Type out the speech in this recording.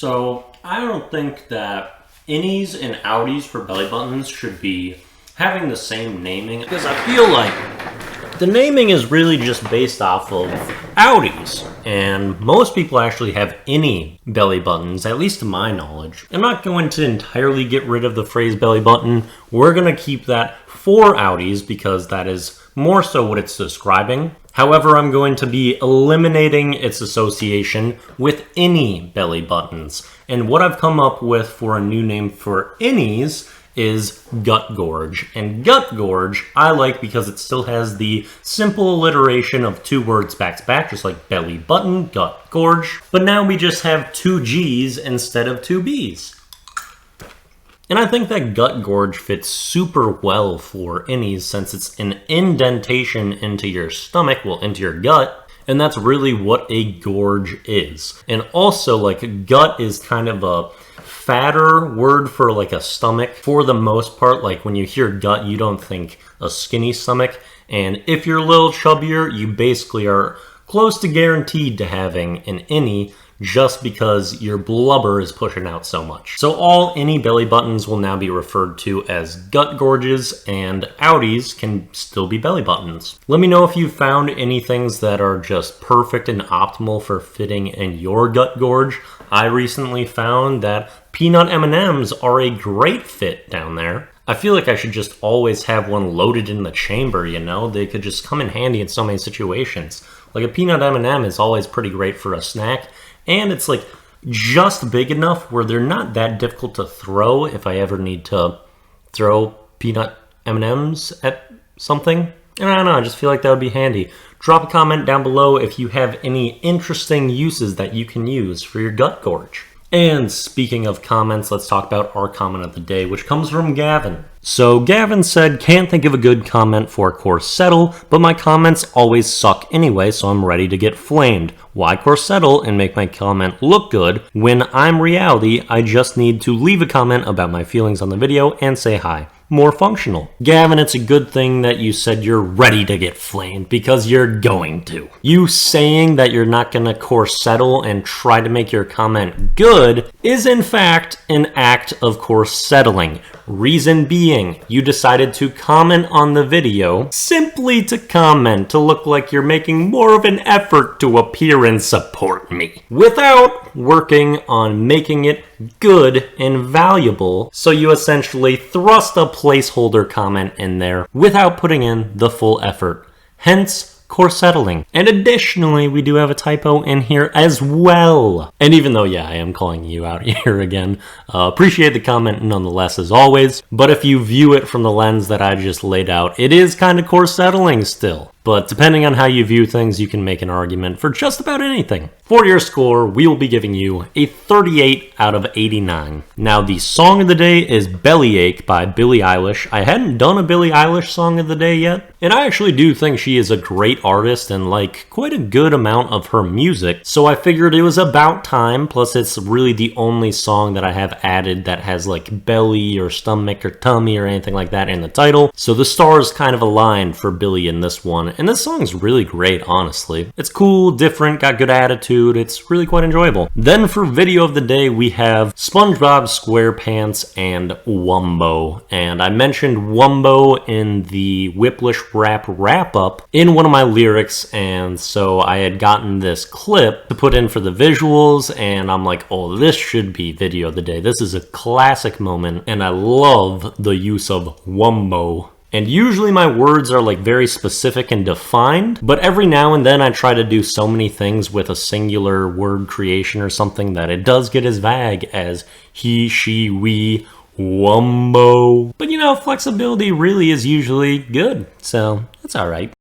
So I don't think that innies and outies for belly buttons should be having the same naming, because I feel like the naming is really just based off of outies, and most people actually have innie belly buttons, at least to my knowledge. I'm not going to entirely get rid of the phrase belly button. We're going to keep that for outies because that is more so what it's describing. However, I'm going to be eliminating its association with innie belly buttons. And what I've come up with for a new name for innies is gut gorge. And gut gorge I like because it still has the simple alliteration of two words back to back, just like belly button, gut gorge. But now we just have two G's instead of two B's. And I think that gut gorge fits super well for innies since it's an indentation into your stomach, well, into your gut, and that's really what a gorge is. And also, like, gut is kind of a fatter word for like a stomach for the most part. Like when you hear gut, you don't think a skinny stomach, and if you're a little chubbier, you basically are close to guaranteed to having an innie, just because your blubber is pushing out so much. So all innie belly buttons will now be referred to as gut gorges, and outies can still be belly buttons. Let me know if you found any things that are just perfect and optimal for fitting in your gut gorge. I recently found that peanut M&Ms are a great fit down there. I feel like I should just always have one loaded in the chamber, you know? They could just come in handy in so many situations. Like a peanut M&M is always pretty great for a snack, and it's like just big enough where they're not that difficult to throw if I ever need to throw peanut M&Ms at something. And I don't know, I just feel like that would be handy. Drop a comment down below if you have any interesting uses that you can use for your gut gorge. And speaking of comments, let's talk about our comment of the day, which comes from Gavin. So Gavin said, can't think of a good comment for corsettle, but my comments always suck anyway, so I'm ready to get flamed. Why corsettle and make my comment look good when I'm reality? I just need to leave a comment about my feelings on the video and say hi. More functional. Gavin, it's a good thing that you said you're ready to get flamed, because you're going to. You saying that you're not gonna corsettle and try to make your comment good is in fact an act of corsettling. Reason being, you decided to comment on the video simply to comment, to look like you're making more of an effort to appear and support me, without working on making it good and valuable. So you essentially thrust a placeholder comment in there without putting in the full effort. Hence, corsettling. And additionally, we do have a typo in here as well. And even though, yeah, I am calling you out here again, appreciate the comment nonetheless as always. But if you view it from the lens that I just laid out, it is kind of corsettling still. But depending on how you view things, you can make an argument for just about anything. For your score, we will be giving you a 38 out of 89. Now, the song of the day is Bellyache by Billie Eilish. I hadn't done a Billie Eilish song of the day yet, and I actually do think she is a great artist and like quite a good amount of her music, so I figured it was about time. Plus, it's really the only song that I have added that has like belly or stomach or tummy or anything like that in the title, so the stars kind of aligned for Billie in this one. And this song's really great, honestly. It's cool, different, got good attitude, it's really quite enjoyable. Then for video of the day, we have SpongeBob SquarePants and Wumbo. And I mentioned Wumbo in the Wiplish rap wrap-up in one of my lyrics, and so I had gotten this clip to put in for the visuals, and I'm like, oh, this should be video of the day. This is a classic moment, and I love the use of Wumbo. And usually my words are like very specific and defined, but every now and then I try to do so many things with a singular word creation or something that it does get as vague as he, she, we, wumbo. But you know, flexibility really is usually good, so that's alright.